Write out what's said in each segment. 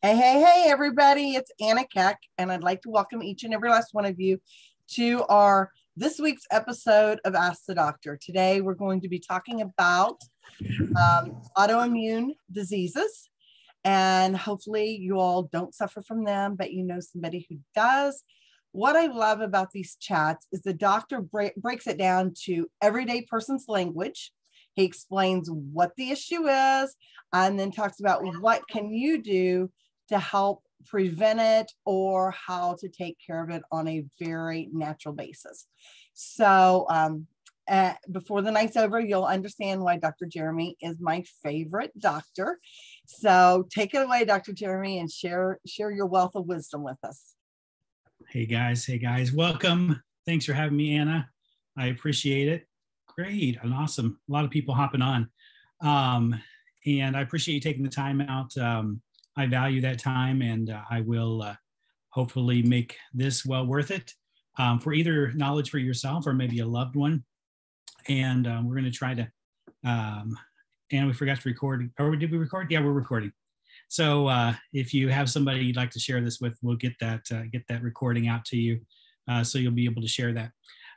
Hey, everybody. It's Anna Keck, and I'd like to welcome each and every last one of you to our this week's episode of Ask the Doctor. Today, we're going to be talking about autoimmune diseases, and hopefully you all don't suffer from them, but you know somebody who does. What I love about these chats is the doctor breaks it down to everyday person's language. He explains what the issue is and then talks about what can you do to help prevent it or how to take care of it on a very natural basis. So before the night's over, you'll understand why Dr. Jeremy is my favorite doctor. So take it away, Dr. Jeremy, and share your wealth of wisdom with us. Hey guys, welcome. Thanks for having me, Anna. I appreciate it. Great and awesome. A lot of people hopping on. And I appreciate you taking the time out. I value that time, and I will hopefully make this well worth it for either knowledge for yourself or maybe a loved one. And we're going to try to, and we forgot to record, or did we record? Yeah, we're recording. So if you have somebody you'd like to share this with, we'll get that recording out to you, so you'll be able to share that.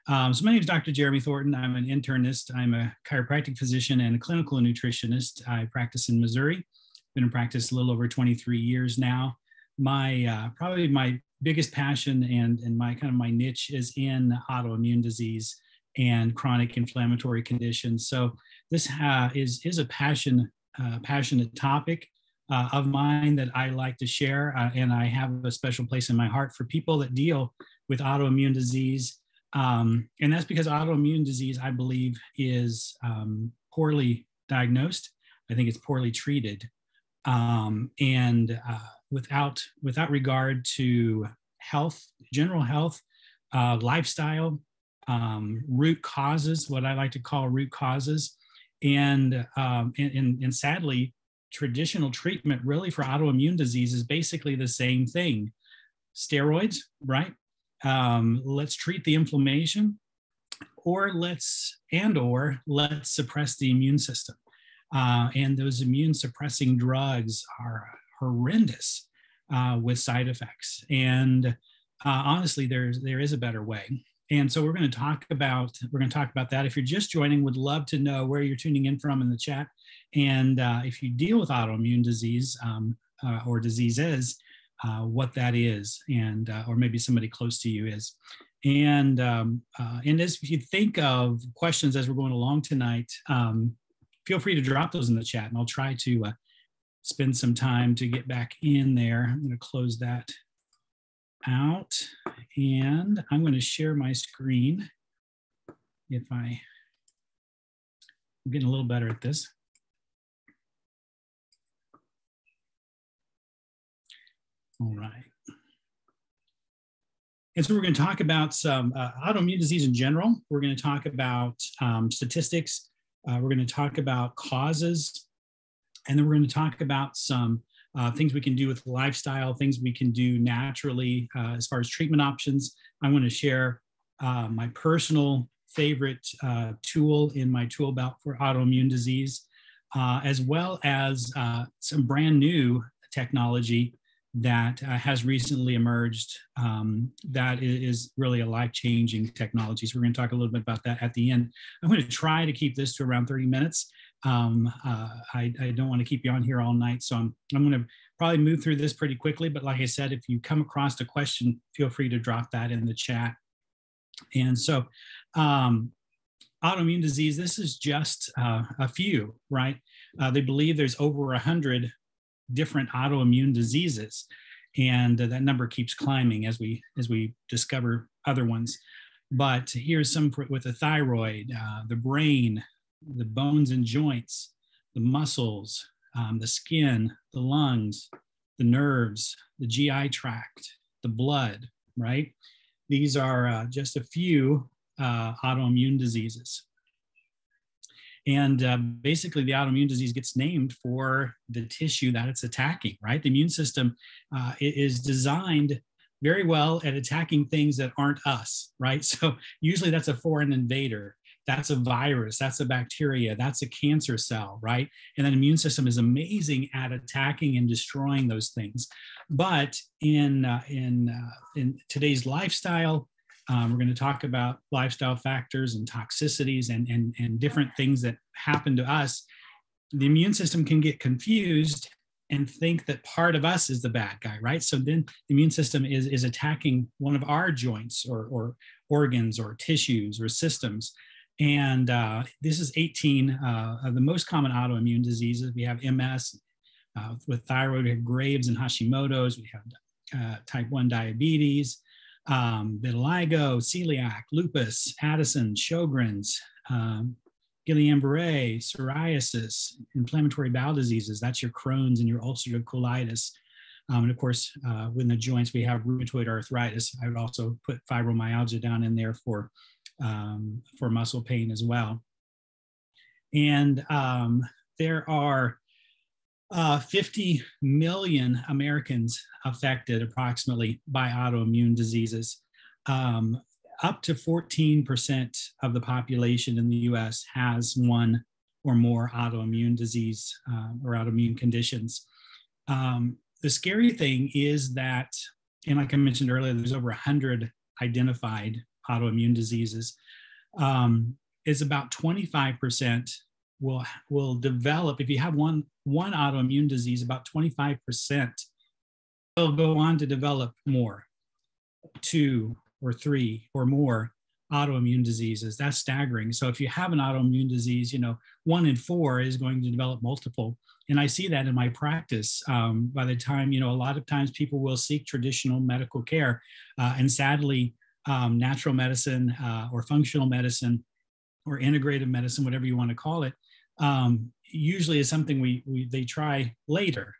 So my name is Dr. Jeremy Thornton. I'm an internist. I'm a chiropractic physician and a clinical nutritionist. I practice in Missouri. Been in practice a little over 23 years now. My probably my biggest passion and my niche is in autoimmune disease and chronic inflammatory conditions. So this is a passionate topic of mine that I like to share, and I have a special place in my heart for people that deal with autoimmune disease. And that's because autoimmune disease, I believe, is poorly diagnosed. I think it's poorly treated. And without regard to health, general health, lifestyle, root causes, what I like to call root causes, and sadly, traditional treatment really for autoimmune disease is basically the same thing. Steroids, right? Let's treat the inflammation, or let's suppress the immune system. And those immune suppressing drugs are horrendous with side effects. And honestly, there is a better way. And so we're going to talk about that. If you're just joining, would love to know where you're tuning in from in the chat. And if you deal with autoimmune disease or diseases, what that is, and or maybe somebody close to you is. And as if you think of questions as we're going along tonight, feel free to drop those in the chat, and I'll try to spend some time to get back in there. I'm going to close that out, and I'm going to share my screen. I'm getting a little better at this. All right. And so we're going to talk about some autoimmune disease in general. We're going to talk about statistics. We're going to talk about causes, and then we're going to talk about some things we can do with lifestyle, things we can do naturally as far as treatment options. I want to share my personal favorite tool in my tool belt for autoimmune disease, as well as some brand new technology that has recently emerged that is really a life-changing technology. So we're going to talk a little bit about that at the end. I'm going to try to keep this to around 30 minutes. I don't want to keep you on here all night, so I'm going to probably move through this pretty quickly. But like I said, if you come across a question, feel free to drop that in the chat. And so autoimmune disease, this is just a few, right? They believe there's over 100 different autoimmune diseases, and that number keeps climbing as we discover other ones. But here's some with the thyroid, the brain, the bones and joints, the muscles, the skin, the lungs, the nerves, the GI tract, the blood, right? These are just a few autoimmune diseases. And basically, the autoimmune disease gets named for the tissue that it's attacking, right? The immune system is designed very well at attacking things that aren't us, right? So usually that's a foreign invader. That's a virus, that's a bacteria, that's a cancer cell, right? And the immune system is amazing at attacking and destroying those things. But in today's lifestyle, we're going to talk about lifestyle factors and toxicities and different things that happen to us. The immune system can get confused and think that part of us is the bad guy, right? So then the immune system is attacking one of our joints or organs or tissues or systems. And this is 18 of the most common autoimmune diseases. We have MS with thyroid, we have Graves and Hashimoto's, we have type 1 diabetes, vitiligo, celiac, lupus, Addison, Sjogren's, Guillain-Barré, psoriasis, inflammatory bowel diseases. That's your Crohn's and your ulcerative colitis. And of course, within the joints, we have rheumatoid arthritis. I would also put fibromyalgia down in there for muscle pain as well. And there are 50 million Americans affected approximately by autoimmune diseases. Up to 14% of the population in the US has one or more autoimmune disease or autoimmune conditions. The scary thing is that, and like I mentioned earlier, there's over 100 identified autoimmune diseases. Is about 25% will develop. If you have one autoimmune disease, about 25% will go on to develop more, 2 or 3 or more autoimmune diseases. That's staggering. So if you have an autoimmune disease, 1 in 4 is going to develop multiple. And I see that in my practice. By the time, a lot of times people will seek traditional medical care. And sadly, natural medicine or functional medicine or integrative medicine, whatever you want to call it, usually is something they try later,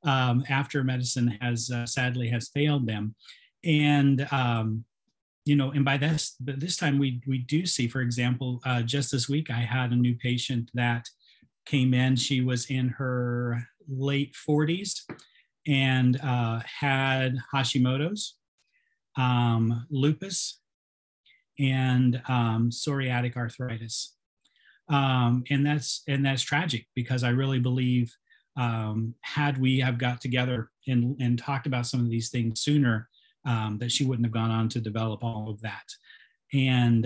after medicine sadly has failed them. And, and by this time we do see, for example, just this week, I had a new patient that came in. She was in her late 40s and had Hashimoto's, lupus, and psoriatic arthritis. And that's tragic, because I really believe had we have got together and talked about some of these things sooner, that she wouldn't have gone on to develop all of that. And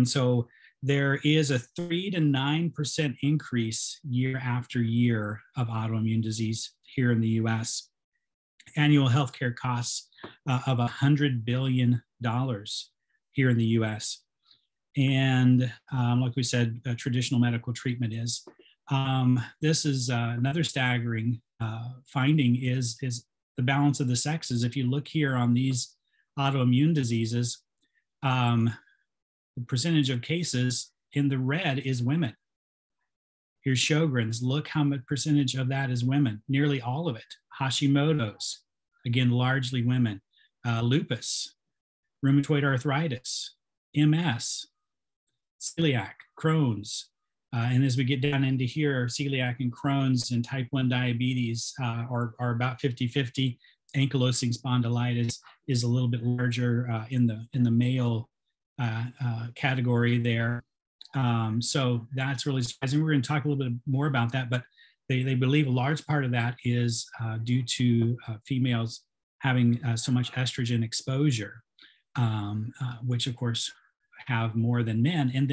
so there is a 3 to 9% increase year after year of autoimmune disease here in the US. Annual healthcare costs of $100 billion here in the US. And like we said, traditional medical treatment is. This is another staggering finding is the balance of the sexes. If you look here on these autoimmune diseases, the percentage of cases in the red is women. Here's Sjogren's. Look how much percentage of that is women, nearly all of it. Hashimoto's, again, largely women. Lupus, rheumatoid arthritis, MS, celiac, Crohn's. And as we get down into here, celiac and Crohn's and type 1 diabetes are about 50-50. Ankylosing spondylitis is a little bit larger in the male category there. So that's really surprising. We're going to talk a little bit more about that, but they believe a large part of that is due to females having so much estrogen exposure, which of course have more than men. And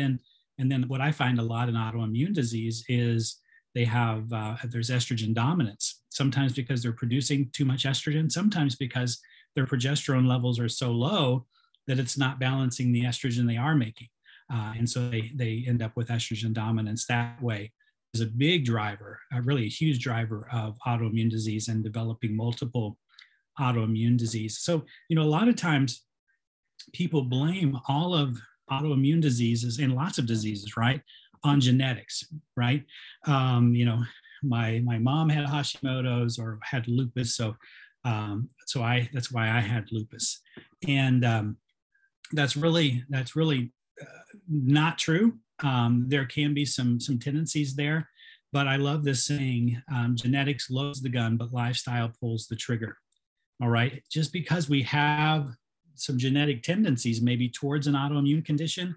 then what I find a lot in autoimmune disease is they have, there's estrogen dominance, sometimes because they're producing too much estrogen, sometimes because their progesterone levels are so low that it's not balancing the estrogen they are making. And so they end up with estrogen dominance that way. Is a big driver, really a huge driver of autoimmune disease and developing multiple autoimmune disease. So, a lot of times people blame all of autoimmune diseases and lots of diseases, right, on genetics, right? My mom had Hashimoto's or had lupus, so that's why I had lupus, and that's really not true. There can be some tendencies there, but I love this saying: genetics loads the gun, but lifestyle pulls the trigger. All right, just because we have some genetic tendencies maybe towards an autoimmune condition,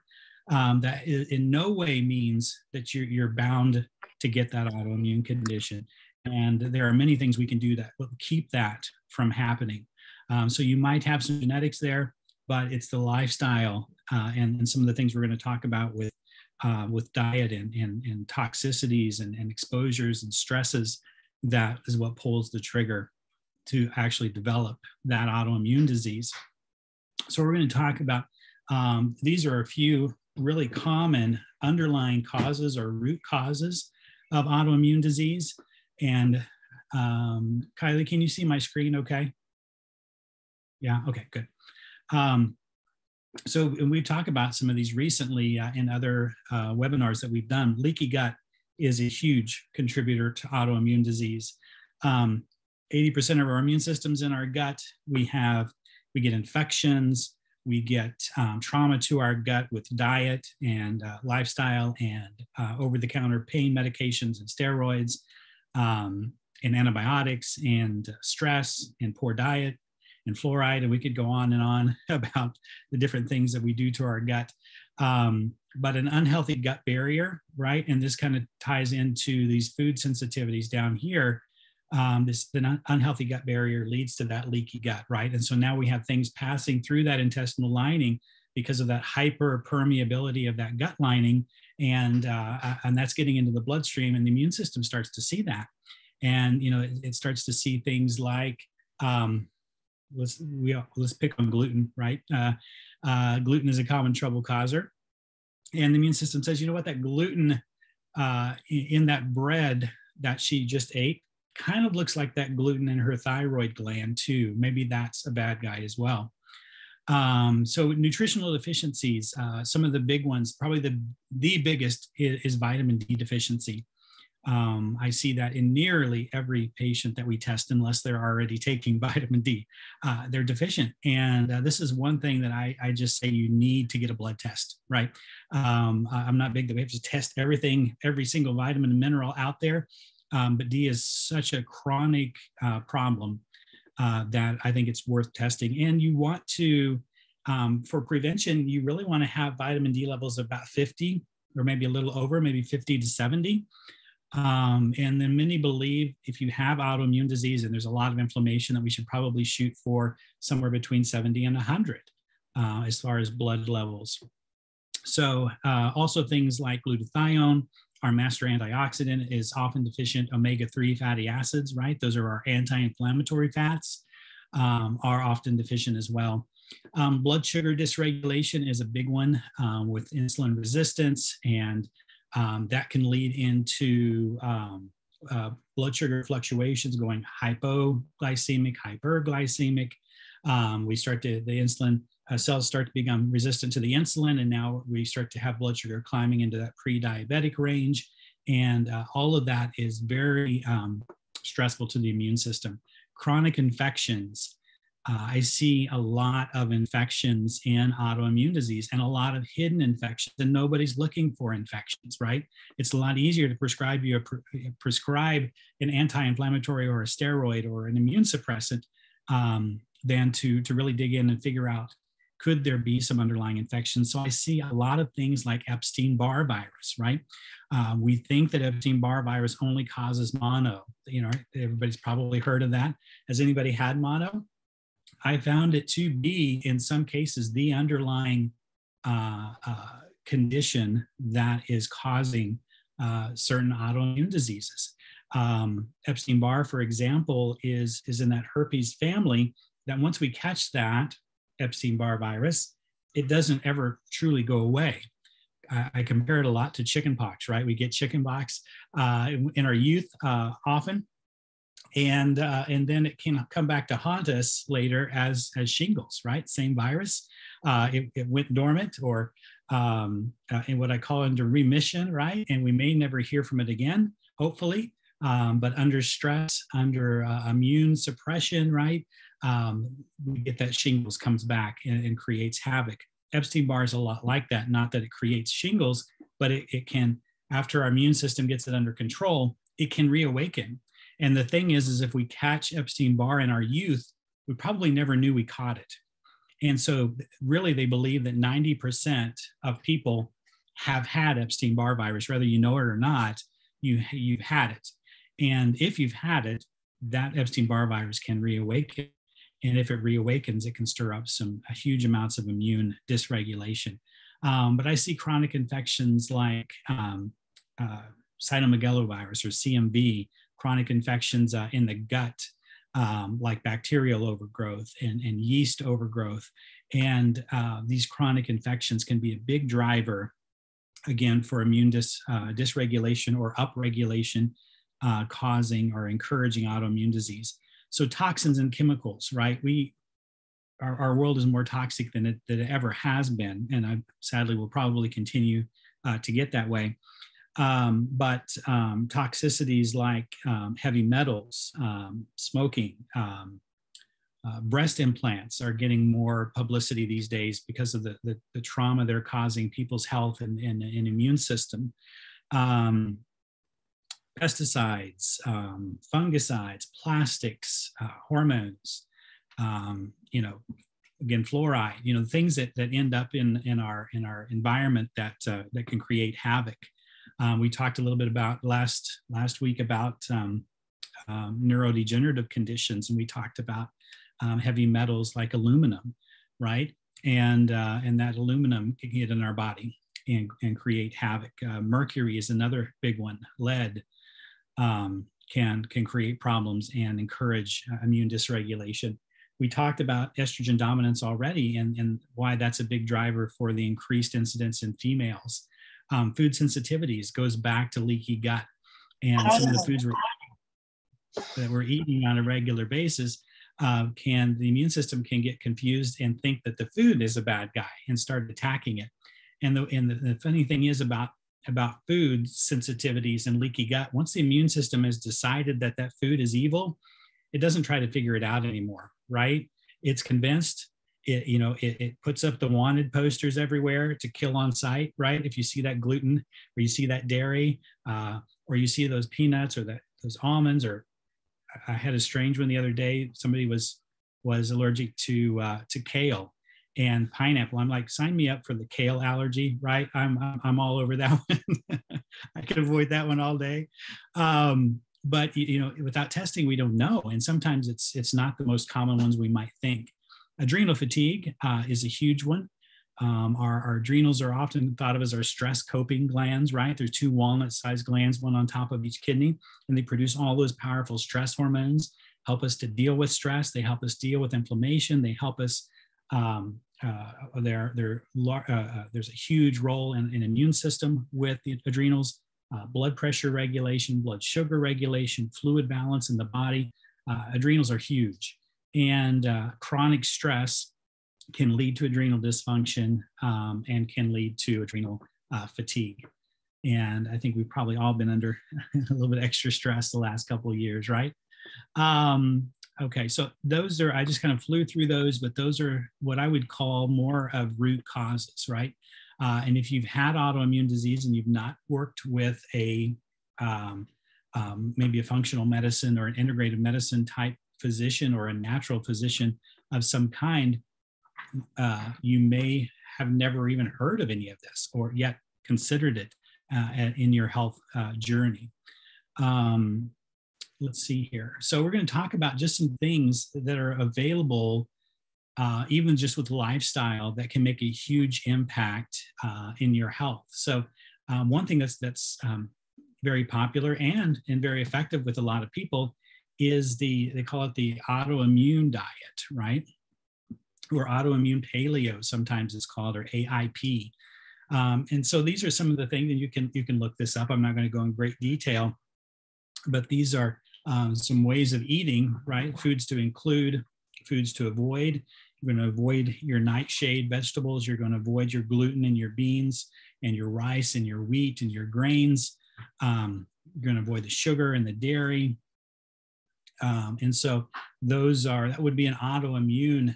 that in no way means that you're bound to get that autoimmune condition. And there are many things we can do that will keep that from happening. So you might have some genetics there, but it's the lifestyle and some of the things we're going to talk about with diet and toxicities and exposures and stresses that is what pulls the trigger to actually develop that autoimmune disease. So we're going to talk about, these are a few really common underlying causes or root causes of autoimmune disease. And Kylie, can you see my screen okay? Yeah, okay, good. So we talk about some of these recently in other webinars that we've done. Leaky gut is a huge contributor to autoimmune disease. 80% of our immune system's in our gut. We get infections, we get trauma to our gut with diet and lifestyle and over-the-counter pain medications and steroids and antibiotics and stress and poor diet and fluoride, and we could go on and on about the different things that we do to our gut. But an unhealthy gut barrier, right? And this kind of ties into these food sensitivities down here. The unhealthy gut barrier leads to that leaky gut, right? And so now we have things passing through that intestinal lining because of that hyperpermeability of that gut lining, and that's getting into the bloodstream, and the immune system starts to see that, and it starts to see things like let's pick on gluten, right? Gluten is a common trouble causer, and the immune system says, you know what, that gluten in that bread that she just ate kind of looks like that gluten in her thyroid gland too. Maybe that's a bad guy as well. So nutritional deficiencies, some of the big ones, probably the biggest is vitamin D deficiency. I see that in nearly every patient that we test, unless they're already taking vitamin D, they're deficient. And this is one thing that I just say you need to get a blood test, right? I'm not big that we have to test everything, every single vitamin and mineral out there. But D is such a chronic problem that I think it's worth testing. And you want to, for prevention, you really want to have vitamin D levels of about 50 or maybe a little over, maybe 50 to 70. And then many believe if you have autoimmune disease and there's a lot of inflammation, that we should probably shoot for somewhere between 70 and 100 as far as blood levels. So also things like glutathione, our master antioxidant, is often deficient. Omega-3 fatty acids, right? Those are our anti-inflammatory fats, are often deficient as well. Blood sugar dysregulation is a big one with insulin resistance, and that can lead into blood sugar fluctuations, going hypoglycemic, hyperglycemic. The insulin cells start to become resistant to the insulin, and now we start to have blood sugar climbing into that pre-diabetic range. And all of that is very stressful to the immune system. Chronic infections. I see a lot of infections in autoimmune disease and a lot of hidden infections, and nobody's looking for infections, right? It's a lot easier to prescribe an anti-inflammatory or a steroid or an immune suppressant than to really dig in and figure out, could there be some underlying infection? So I see a lot of things like Epstein-Barr virus, right? We think that Epstein-Barr virus only causes mono. Everybody's probably heard of that. Has anybody had mono? I found it to be, in some cases, the underlying condition that is causing certain autoimmune diseases. Epstein-Barr, for example, is in that herpes family, that once we catch that Epstein-Barr virus, it doesn't ever truly go away. I compare it a lot to chickenpox, right? We get chickenpox in our youth often, and then it can come back to haunt us later as shingles, right? Same virus. It went dormant or in what I call into remission, right? And we may never hear from it again, hopefully. But under stress, under immune suppression, right? We get that shingles comes back and creates havoc. Epstein-Barr is a lot like that. Not that it creates shingles, but it can, after our immune system gets it under control, it can reawaken. And the thing is if we catch Epstein-Barr in our youth, we probably never knew we caught it. And so really they believe that 90% of people have had Epstein-Barr virus, whether you know it or not. You've had it, and if you've had it, that Epstein-Barr virus can reawaken, and if it reawakens, it can stir up huge amounts of immune dysregulation. But I see chronic infections like cytomegalovirus or CMV, chronic infections in the gut, like bacterial overgrowth and yeast overgrowth. And these chronic infections can be a big driver, again, for immune dysregulation or upregulation, causing or encouraging autoimmune disease. So toxins and chemicals, right? Our world is more toxic than it ever has been, and I sadly will probably continue to get that way. But toxicities like heavy metals, smoking, breast implants are getting more publicity these days because of the trauma they're causing people's health and immune system. Pesticides, fungicides, plastics, hormones, again, fluoride, things that end up in our environment that can create havoc. We talked a little bit about last week about neurodegenerative conditions, and we talked about heavy metals like aluminum, right? And that aluminum can get in our body and create havoc. Mercury is another big one. Lead can create problems and encourage immune dysregulation. We talked about estrogen dominance already, and why that's a big driver for the increased incidence in females. Food sensitivities goes back to leaky gut, and some of the foods that we're eating on a regular basis, the immune system can get confused and think that the food is a bad guy and start attacking it. And the funny thing is about food sensitivities and leaky gut, once the immune system has decided that food is evil, it doesn't try to figure it out anymore, right? It's convinced. It puts up the wanted posters everywhere to kill on sight, right? If you see that gluten, or you see that dairy, or you see those peanuts or those almonds, or I had a strange one the other day. Somebody was allergic to kale and pineapple. I'm like, sign me up for the kale allergy, right? I'm all over that one. I could avoid that one all day. But without testing, we don't know, and sometimes it's not the most common ones we might think. Adrenal fatigue is a huge one. Our adrenals are often thought of as our stress coping glands, right? There's 2 walnut-sized glands, one on top of each kidney, and they produce all those powerful stress hormones, help us to deal with stress. They help us deal with inflammation. They help us. There's a huge role in immune system with the adrenals, blood pressure regulation, blood sugar regulation, fluid balance in the body. Adrenals are huge. And chronic stress can lead to adrenal dysfunction and can lead to adrenal fatigue. And I think we've probably all been under a little bit extra stress the last couple of years, right? Okay, so those are, I just kind of flew through those, but those are what I would call more of root causes, right? And if you've had autoimmune disease and you've not worked with maybe a functional medicine or an integrative medicine type physician or a natural physician of some kind, you may have never even heard of any of this or yet considered it in your health journey. Let's see here. So we're going to talk about just some things that are available, even just with lifestyle, that can make a huge impact in your health. So one thing that's very popular and very effective with a lot of people is they call it the autoimmune diet, right? Or autoimmune paleo, sometimes it's called, or AIP. And so these are some of the things, and you can look this up. I'm not going to go in great detail, but these are some ways of eating, right? Foods to include, foods to avoid. You're going to avoid your nightshade vegetables. You're going to avoid your gluten and your beans and your rice and your wheat and your grains. You're going to avoid the sugar and the dairy. And so that would be an autoimmune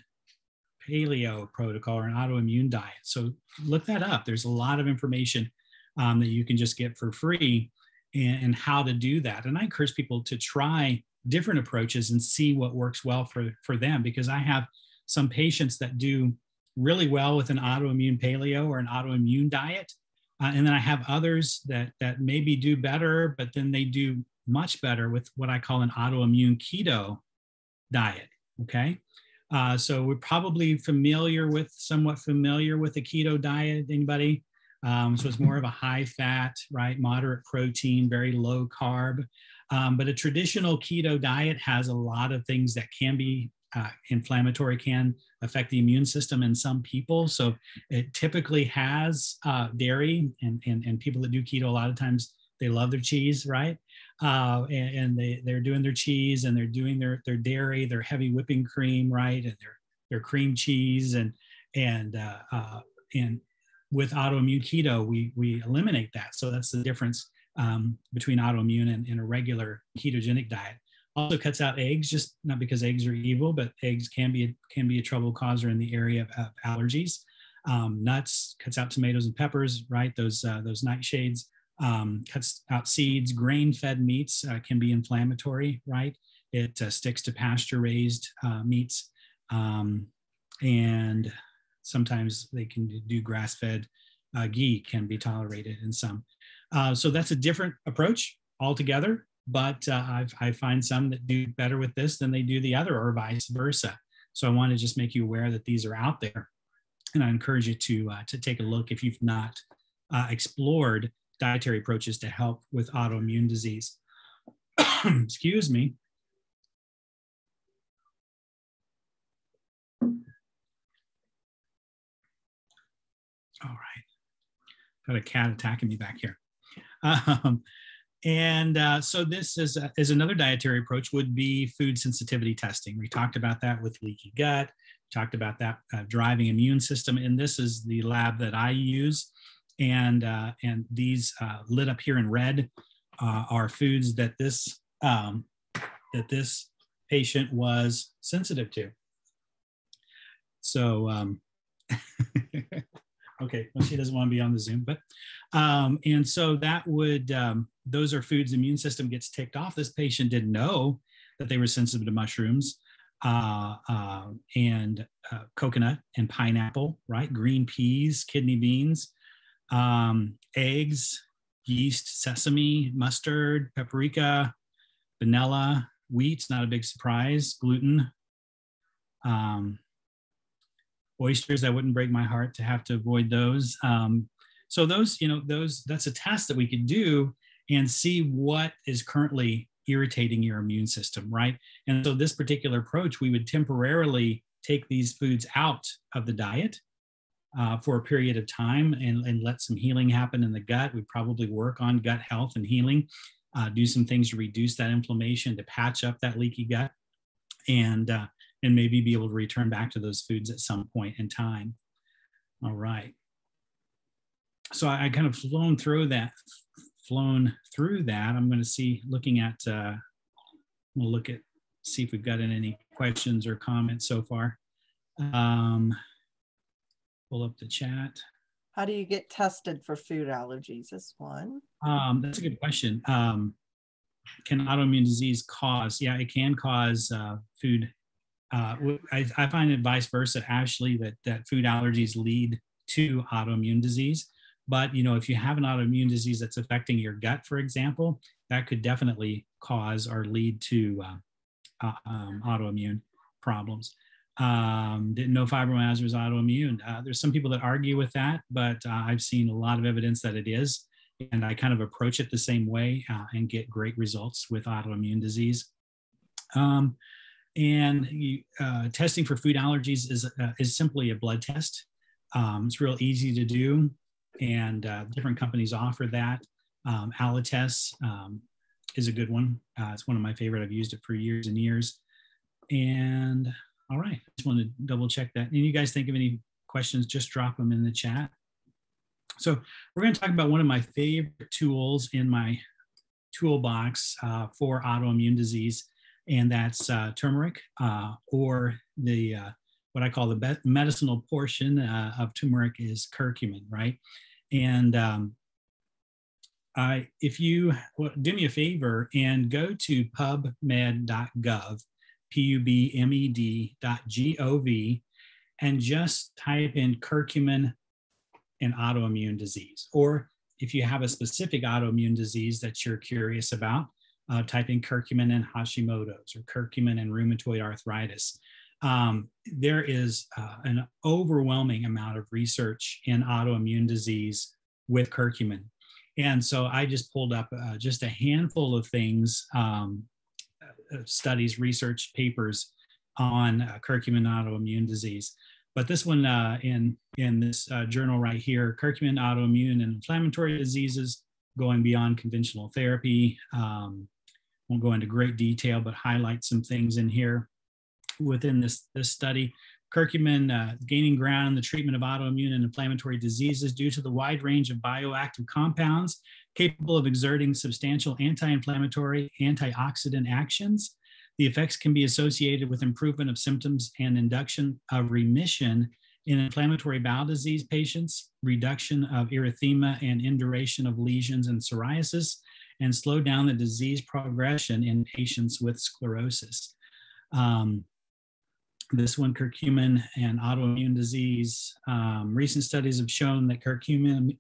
paleo protocol or an autoimmune diet. So look that up. There's a lot of information that you can just get for free and how to do that. And I encourage people to try different approaches and see what works well for them, because I have some patients that do really well with an autoimmune paleo or an autoimmune diet. And then I have others that maybe do better, but then they do much better with what I call an autoimmune keto diet. Okay. So we're probably somewhat familiar with the keto diet. Anybody? So it's more of a high fat, right? Moderate protein, very low carb. But a traditional keto diet has a lot of things that can be inflammatory, can affect the immune system in some people. So it typically has dairy, and people that do keto, a lot of times they love their cheese, right? And they're doing their cheese, and they're doing their dairy, their heavy whipping cream, right? And their cream cheese, and with autoimmune keto, we eliminate that. So that's the difference between autoimmune and a regular ketogenic diet. Also cuts out eggs, just not because eggs are evil, but eggs can be a trouble causer in the area of allergies. Nuts, cuts out tomatoes and peppers, right? Those nightshades. Cuts out seeds. Grain-fed meats can be inflammatory, right? It sticks to pasture-raised meats, and sometimes they can do grass-fed ghee can be tolerated in some. So that's a different approach altogether, but I find some that do better with this than they do the other, or vice versa. So I want to just make you aware that these are out there, and I encourage you to take a look if you've not explored dietary approaches to help with autoimmune disease. Excuse me. All right. Got a cat attacking me back here. So this is another dietary approach, would be food sensitivity testing. We talked about that with leaky gut, talked about that driving immune system, and this is the lab that I use. And these lit up here in red are foods that this patient was sensitive to. So, okay, well, she doesn't want to be on the Zoom, but and so that would those are foods the immune system gets ticked off. This patient didn't know that they were sensitive to mushrooms and coconut and pineapple, right? Green peas, kidney beans. Eggs, yeast, sesame, mustard, paprika, vanilla, wheat, not a big surprise, gluten, oysters, that wouldn't break my heart to have to avoid those. So those, that's a test that we could do and see what is currently irritating your immune system, right? And so this particular approach, we would temporarily take these foods out of the diet for a period of time and let some healing happen in the gut. We'd probably work on gut health and healing, do some things to reduce that inflammation, to patch up that leaky gut, and maybe be able to return back to those foods at some point in time. All right. So I kind of flown through that. I'm going to see, we'll see if we've got any questions or comments so far. Pull up the chat. How do you get tested for food allergies? This one. That's a good question. Can autoimmune disease cause? Yeah, it can cause food. I find it vice versa, actually, that food allergies lead to autoimmune disease. But, if you have an autoimmune disease that's affecting your gut, for example, that could definitely cause or lead to autoimmune problems. Didn't know fibromyalgia was autoimmune. There's some people that argue with that, but I've seen a lot of evidence that it is. And I kind of approach it the same way and get great results with autoimmune disease. Testing for food allergies is simply a blood test. It's real easy to do, and different companies offer that. Allotest is a good one. It's one of my favorite. I've used it for years and years. And all right, I just want to double check that. And you guys think of any questions, just drop them in the chat. So we're going to talk about one of my favorite tools in my toolbox for autoimmune disease, and that's turmeric, or the what I call the medicinal portion of turmeric is curcumin, right? And if you do me a favor and go to pubmed.gov, pubmed.gov, and just type in curcumin an autoimmune disease. Or if you have a specific autoimmune disease that you're curious about, type in curcumin and Hashimoto's or curcumin and rheumatoid arthritis. There is an overwhelming amount of research in autoimmune disease with curcumin. And so I just pulled up just a handful of things, studies, research papers on curcumin autoimmune disease. But this one in this journal right here, curcumin autoimmune and inflammatory diseases going beyond conventional therapy. Won't go into great detail, but highlight some things in here within this study. Curcumin gaining ground in the treatment of autoimmune and inflammatory diseases due to the wide range of bioactive compounds capable of exerting substantial anti-inflammatory, antioxidant actions. The effects can be associated with improvement of symptoms and induction of remission in inflammatory bowel disease patients, reduction of erythema and induration of lesions and psoriasis, and slow down the disease progression in patients with sclerosis. This one, curcumin and autoimmune disease. Recent studies have shown that curcumin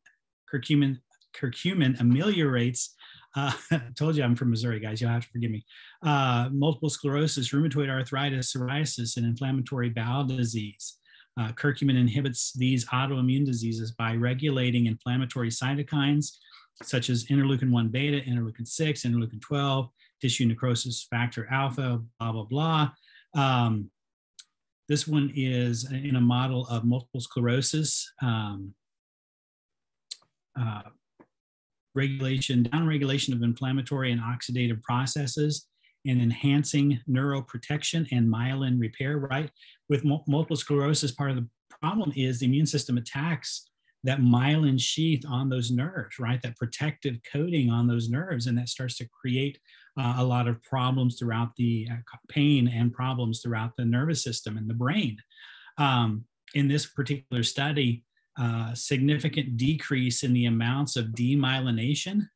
ameliorates, I told you I'm from Missouri, guys, you'll have to forgive me, multiple sclerosis, rheumatoid arthritis, psoriasis, and inflammatory bowel disease. Curcumin inhibits these autoimmune diseases by regulating inflammatory cytokines, such as interleukin-1 beta, interleukin-6, interleukin-12, tissue necrosis factor alpha, blah, blah, blah. This one is in a model of multiple sclerosis, downregulation of inflammatory and oxidative processes, and enhancing neuroprotection and myelin repair, right? With multiple sclerosis, part of the problem is the immune system attacks that myelin sheath on those nerves, right? That protective coating on those nerves, and that starts to create a lot of problems throughout the pain and problems throughout the nervous system and the brain. In this particular study, significant decrease in the amounts of demyelination,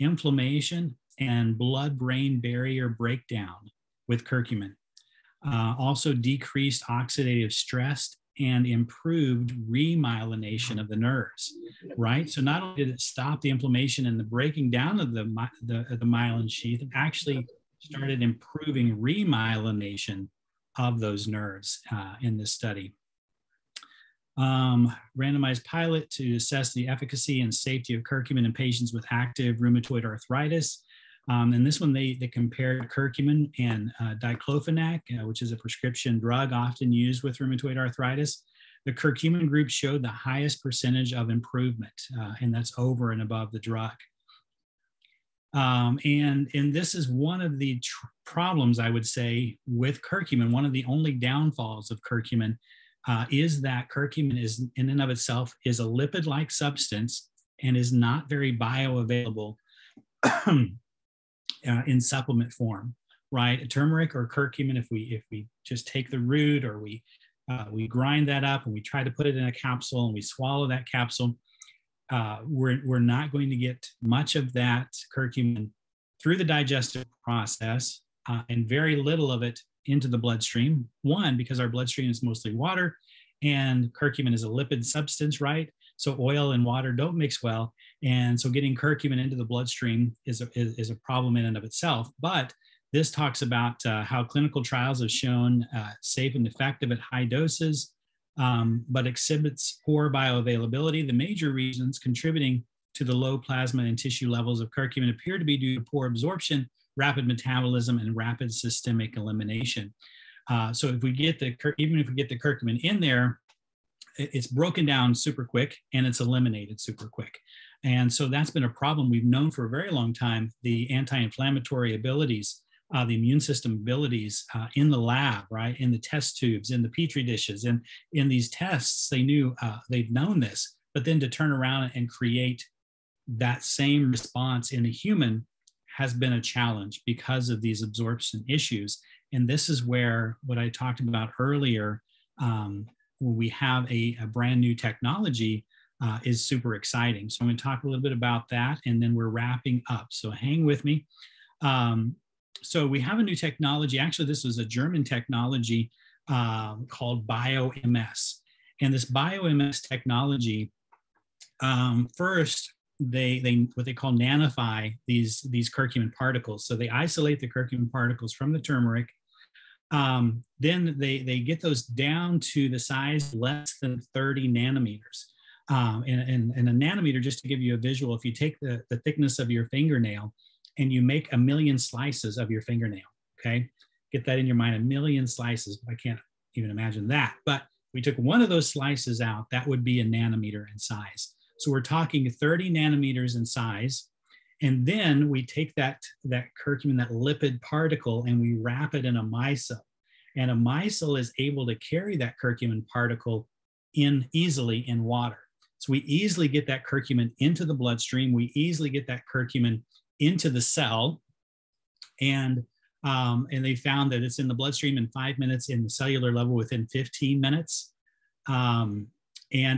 inflammation, and blood-brain barrier breakdown with curcumin. Also decreased oxidative stress and improved remyelination of the nerves, right? So not only did it stop the inflammation and the breaking down of the myelin sheath, it actually started improving remyelination of those nerves in this study. Randomized pilot to assess the efficacy and safety of curcumin in patients with active rheumatoid arthritis. And this one, they compared curcumin and diclofenac, which is a prescription drug often used with rheumatoid arthritis. The curcumin group showed the highest percentage of improvement, and that's over and above the drug. And this is one of the problems, I would say, with curcumin. One of the only downfalls of curcumin is that curcumin is, in and of itself, is a lipid-like substance and is not very bioavailable in supplement form, right? Turmeric or curcumin, if we just take the root or we grind that up and we try to put it in a capsule and we swallow that capsule, we're not going to get much of that curcumin through the digestive process and very little of it into the bloodstream. One, because our bloodstream is mostly water and curcumin is a lipid substance, right? So oil and water don't mix well. And so getting curcumin into the bloodstream is a problem in and of itself. But this talks about how clinical trials have shown safe and effective at high doses, but exhibits poor bioavailability. The major reasons contributing to the low plasma and tissue levels of curcumin appear to be due to poor absorption, rapid metabolism, and rapid systemic elimination. So if we get even if we get the curcumin in there, it's broken down super quick and it's eliminated super quick. And so that's been a problem we've known for a very long time, the anti-inflammatory abilities, the immune system abilities in the lab, right? In the test tubes, in the Petri dishes, and in these tests, they've known this, but then to turn around and create that same response in a human has been a challenge because of these absorption issues. And this is where what I talked about earlier, when we have a brand new technology is super exciting. So I'm going to talk a little bit about that, and then we're wrapping up. So hang with me. So we have a new technology. Actually, this was a German technology called BioMS. And this BioMS technology First, they what they call nanofy these curcumin particles. So they isolate the curcumin particles from the turmeric. Then they get those down to the size less than 30 nanometers. And a nanometer, just to give you a visual, if you take the thickness of your fingernail and you make 1 million slices of your fingernail, okay? Get that in your mind, 1 million slices. I can't even imagine that. But we took one of those slices out, that would be a nanometer in size. So we're talking 30 nanometers in size. And then we take that curcumin, that lipid particle, and we wrap it in a micelle. And a micelle is able to carry that curcumin particle in easily in water. So we easily get that curcumin into the bloodstream. We easily get that curcumin into the cell. And they found that it's in the bloodstream in 5 minutes, in the cellular level within 15 minutes, and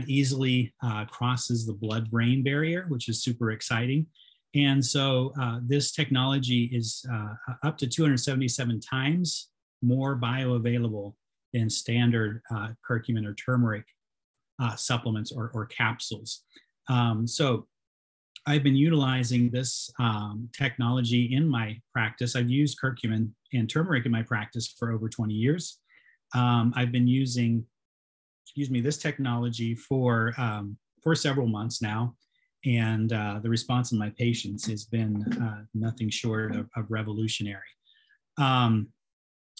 easily crosses the blood-brain barrier, which is super exciting. And so this technology is up to 277 times more bioavailable than standard curcumin or turmeric supplements or capsules. So I've been utilizing this technology in my practice. I've used curcumin and turmeric in my practice for over 20 years. I've been using, this technology for several months now. And the response in my patients has been nothing short of revolutionary.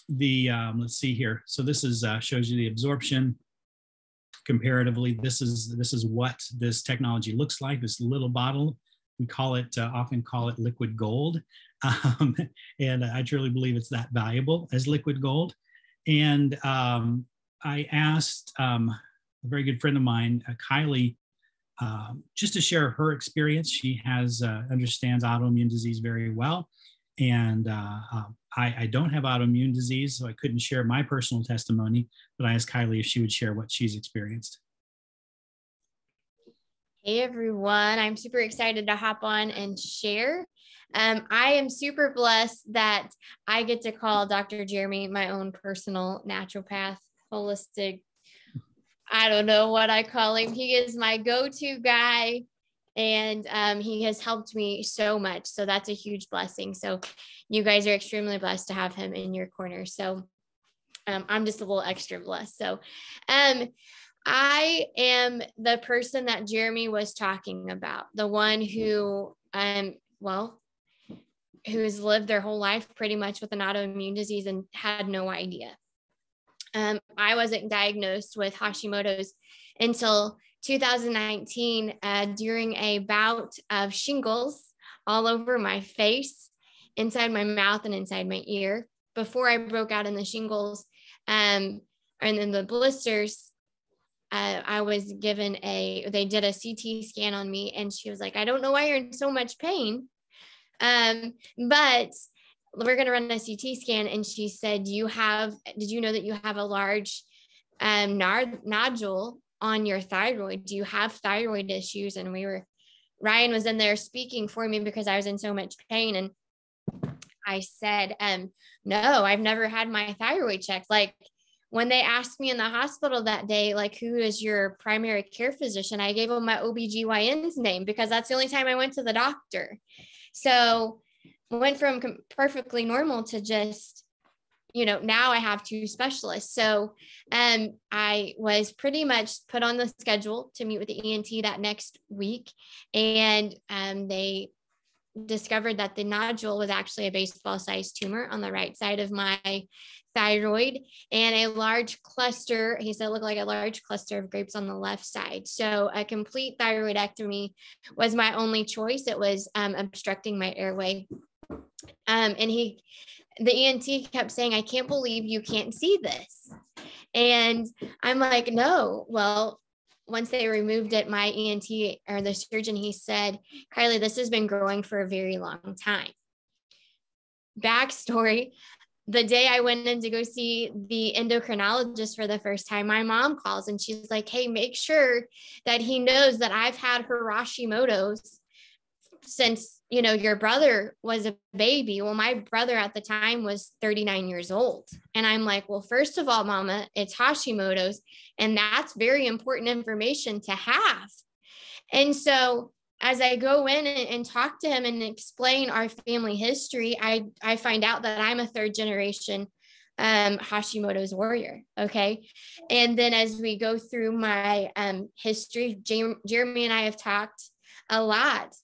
Let's see here. So this is shows you the absorption comparatively. This is what this technology looks like. This little bottle, we call it often call it liquid gold, and I truly believe it's that valuable as liquid gold. And I asked a very good friend of mine, Kylie, just to share her experience. She understands autoimmune disease very well. And I don't have autoimmune disease, so I couldn't share my personal testimony, but I asked Kylie if she would share what she's experienced. Hey everyone, I'm super excited to hop on and share. I am super blessed that I get to call Dr. Jeremy my own personal naturopath, holistic, I don't know what I call him. He is my go-to guy, and he has helped me so much. So that's a huge blessing. So you guys are extremely blessed to have him in your corner. So I'm just a little extra blessed. So I am the person that Jeremy was talking about, the one who, who's lived their whole life pretty much with an autoimmune disease and had no idea. I wasn't diagnosed with Hashimoto's until 2019 during a bout of shingles all over my face, inside my mouth and inside my ear. Before I broke out in the shingles and then the blisters, I was given they did a CT scan on me, and she was like, I don't know why you're in so much pain, but we're going to run a CT scan. And she said, did you know that you have a large nodule on your thyroid? Do you have thyroid issues? And Ryan was in there speaking for me because I was in so much pain. And I said, no, I've never had my thyroid checked. Like when they asked me in the hospital that day, like, who is your primary care physician? I gave them my OBGYN's name because that's the only time I went to the doctor. So went from perfectly normal to just, now I have 2 specialists. So I was pretty much put on the schedule to meet with the ENT that next week. And they discovered that the nodule was actually a baseball-sized tumor on the right side of my thyroid, and a large cluster, he said, looked like a large cluster of grapes on the left side. So a complete thyroidectomy was my only choice. It was obstructing my airway. And the ENT kept saying, I can't believe you can't see this. And I'm like, no. Well, once they removed it, my ENT or the surgeon, he said, Kylie, this has been growing for a very long time. Backstory, the day I went in to go see the endocrinologist for the first time, my mom calls and she's like, hey, make sure that he knows that I've had Hashimoto's since, your brother was a baby. Well, my brother at the time was 39 years old. And I'm like, well, first of all, Mama, it's Hashimoto's. And that's very important information to have. And so as I go in and talk to him and explain our family history, I find out that I'm a third generation Hashimoto's warrior. Okay. And then as we go through my history, Jeremy and I have talked a lot.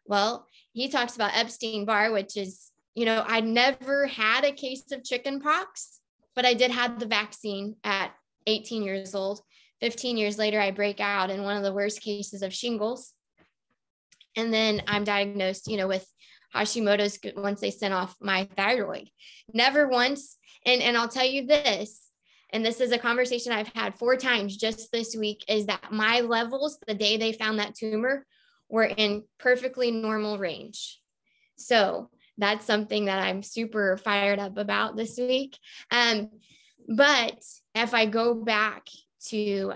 Well, he talks about Epstein-Barr, which is, I never had a case of chicken pox, but I did have the vaccine at 18 years old. 15 years later, I break out in one of the worst cases of shingles. And then I'm diagnosed, with Hashimoto's once they sent off my thyroid. Never once. And I'll tell you this, and this is a conversation I've had 4 times just this week, is that my levels, the day they found that tumor, were in perfectly normal range. So that's something that I'm super fired up about this week. But if I go back to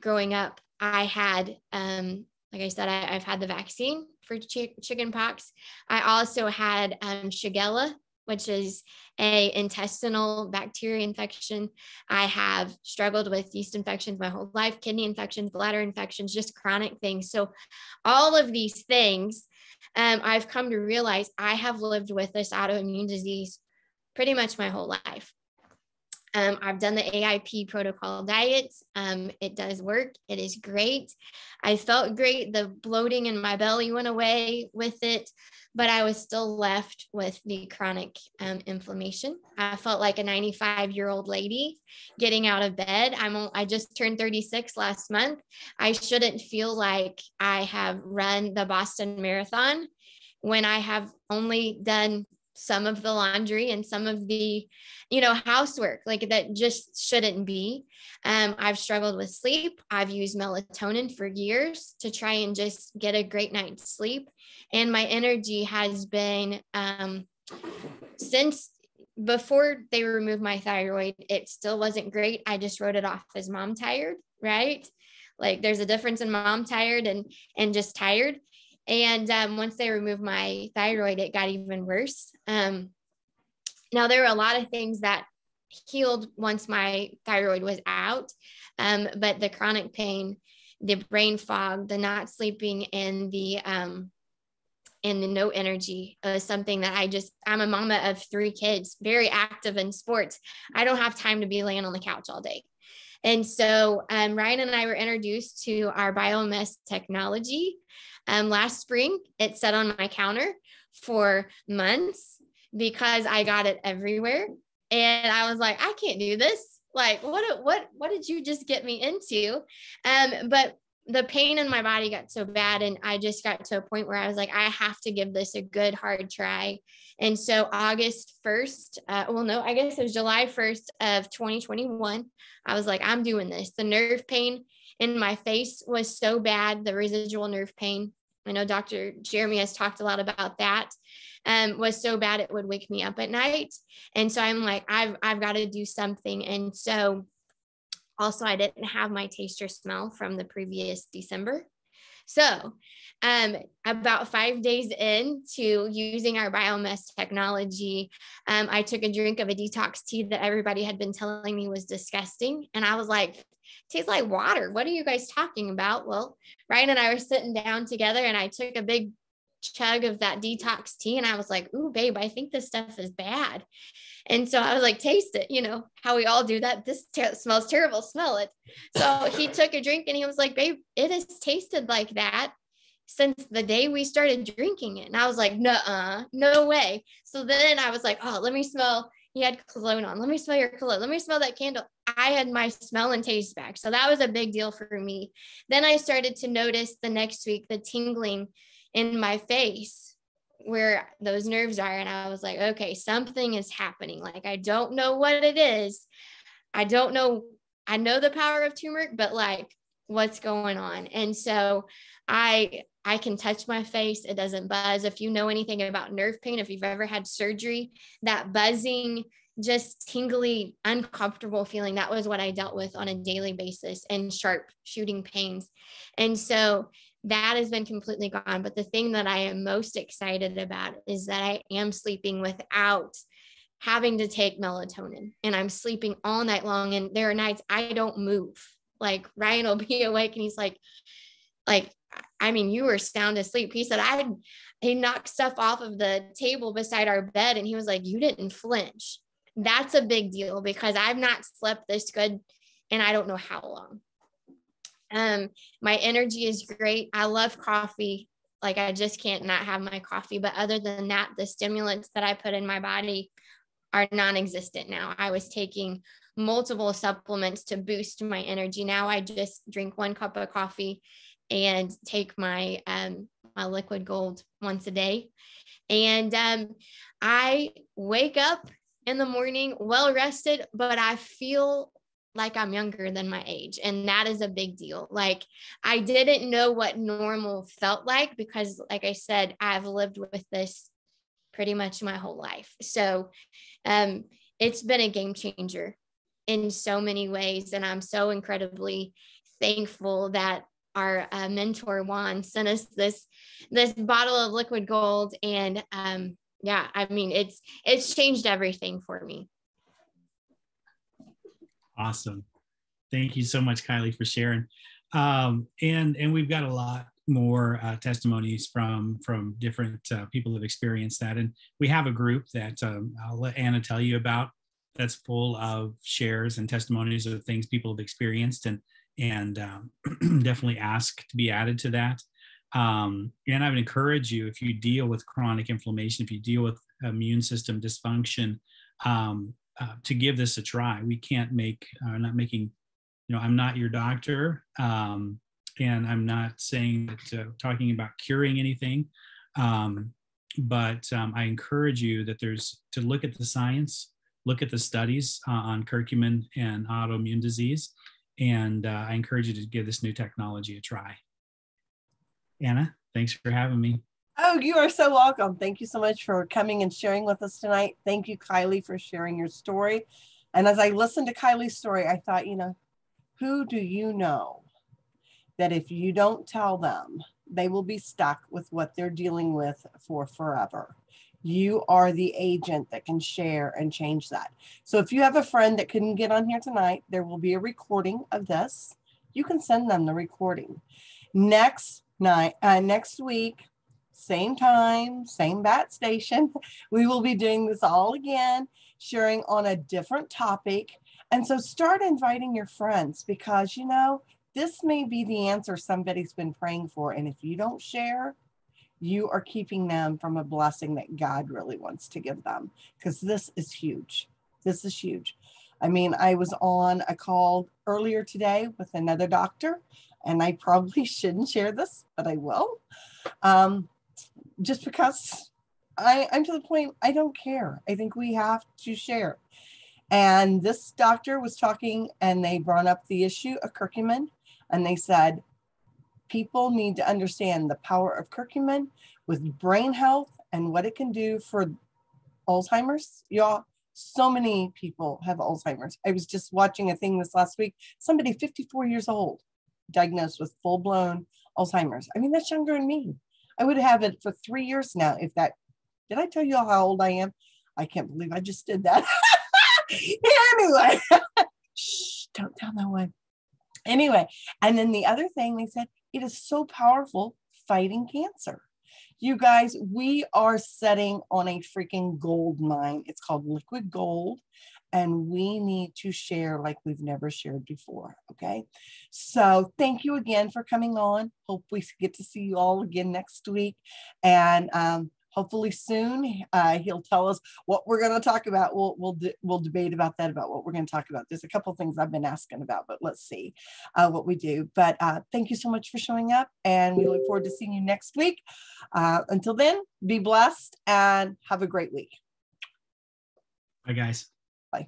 growing up, I had, like I said, I've had the vaccine for chicken pox. I also had Shigella, which is a intestinal bacteria infection. I have struggled with yeast infections my whole life, kidney infections, bladder infections, just chronic things. So all of these things, I've come to realize I have lived with this autoimmune disease pretty much my whole life. I've done the AIP protocol diet. It does work. It is great. I felt great. The bloating in my belly went away with it, but I was still left with the chronic inflammation. I felt like a 95-year-old lady getting out of bed. I just turned 36 last month. I shouldn't feel like I have run the Boston Marathon when I have only done some of the laundry and some of the, housework. Like, that just shouldn't be. I've struggled with sleep. I've used melatonin for years to try and just get a great night's sleep. And my energy has been, since before they removed my thyroid, it still wasn't great. I just wrote it off as mom tired, right? Like, there's a difference in mom tired and just tired. And once they removed my thyroid, it got even worse. Now, there were a lot of things that healed once my thyroid was out, but the chronic pain, the brain fog, the not sleeping, and the no energy is something that I'm a mama of 3 kids, very active in sports. I don't have time to be laying on the couch all day. And so Ryan and I were introduced to our biomass technology last spring. It sat on my counter for months because I got it everywhere. And I was like, I can't do this. Like, what did you just get me into? But the pain in my body got so bad, and I just got to a point where I was like, I have to give this a good hard try. And so August 1st, I guess it was July 1st of 2021, I was like, I'm doing this. The nerve pain in my face was so bad, the residual nerve pain. I know Dr. Jeremy has talked a lot about that. Was so bad it would wake me up at night. And so I'm like, I've got to do something. And so also, I didn't have my taste or smell from the previous December. So about 5 days into using our biomass technology, I took a drink of a detox tea that everybody had been telling me was disgusting. And I was like, tastes like water. What are you guys talking about? Well, Ryan and I were sitting down together, and I took a big chug of that detox tea, and I was like, ooh, babe, I think this stuff is bad. And so I was like, taste it, how we all do that. This smells terrible, smell it. So he took a drink, and he was like, babe, it has tasted like that since the day we started drinking it. And I was like, no way. So then I was like, oh, let me smell. He had cologne on. Let me smell your cologne. Let me smell that candle. I had my smell and taste back. So that was a big deal for me. Then I started to notice the next week, the tingling in my face where those nerves are. And I was like, okay, something is happening. Like, I don't know what it is. I don't know. I know the power of turmeric, but like, what's going on? And so I can touch my face. It doesn't buzz. If you know anything about nerve pain, if you've ever had surgery, that buzzing, just tingly, uncomfortable feeling, that was what I dealt with on a daily basis, and sharp shooting pains. And so that has been completely gone. But the thing that I am most excited about is that I am sleeping without having to take melatonin, and I'm sleeping all night long. And there are nights I don't move. Like, Ryan will be awake, and he's like, I mean, you were sound asleep. He said, he knocked stuff off of the table beside our bed. And he was like, you didn't flinch. That's a big deal because I've not slept this good and I don't know how long. My energy is great. I love coffee. Like I just can't not have my coffee. But other than that, the stimulants that I put in my body are non-existent now. I was taking multiple supplements to boost my energy. Now I just drink 1 cup of coffee and take my my liquid gold once a day. And I wake up in the morning well rested, but I feel like I'm younger than my age. And that is a big deal. Like I didn't know what normal felt like because like I said, I've lived with this pretty much my whole life. So it's been a game changer in so many ways. And I'm so incredibly thankful that our mentor Juan sent us this bottle of liquid gold. And yeah, I mean, it's changed everything for me. Awesome. Thank you so much, Kylie, for sharing. And we've got a lot more testimonies from different people who've experienced that. And we have a group that I'll let Anna tell you about that's full of shares and testimonies of things people have experienced and definitely ask to be added to that. And I would encourage you, if you deal with chronic inflammation, if you deal with immune system dysfunction, to give this a try. We can't not making, I'm not your doctor. And I'm not saying that talking about curing anything. But I encourage you that to look at the science, look at the studies on curcumin and autoimmune disease. And I encourage you to give this new technology a try. Anna, thanks for having me. Oh, you are so welcome. Thank you so much for coming and sharing with us tonight. Thank you, Kylie, for sharing your story. And as I listened to Kylie's story, I thought, who do you know that if you don't tell them, they will be stuck with what they're dealing with for forever? You are the agent that can share and change that. So if you have a friend that couldn't get on here tonight, there will be a recording of this. You can send them the recording. Next week, same time, same bat station, we will be doing this all again, sharing on a different topic. And so start inviting your friends because, this may be the answer somebody's been praying for. And if you don't share, you are keeping them from a blessing that God really wants to give them, because this is huge. This is huge. I mean, I was on a call earlier today with another doctor, and I probably shouldn't share this, but I will. Just because I'm to the point, I don't care. I think we have to share. And this doctor was talking, and they brought up the issue of curcumin, and they said, people need to understand the power of curcumin with brain health and what it can do for Alzheimer's. Y'all, so many people have Alzheimer's. I was just watching a thing this last week. Somebody 54 years old diagnosed with full-blown Alzheimer's. I mean, that's younger than me. I would have it for 3 years now. Did I tell you all how old I am? I can't believe I just did that. Anyway, shh, don't tell no one. Anyway, and then the other thing they said, it is so powerful fighting cancer. You guys, we are setting on a freaking gold mine. It's called liquid gold. And we need to share like we've never shared before. Okay. So thank you again for coming on. Hope we get to see you all again next week. And hopefully soon he'll tell us what we're going to talk about. We'll debate about that, about what we're going to talk about. There's a couple of things I've been asking about, but let's see what we do. But thank you so much for showing up, and we look forward to seeing you next week. Until then, be blessed and have a great week. Bye, guys. Bye.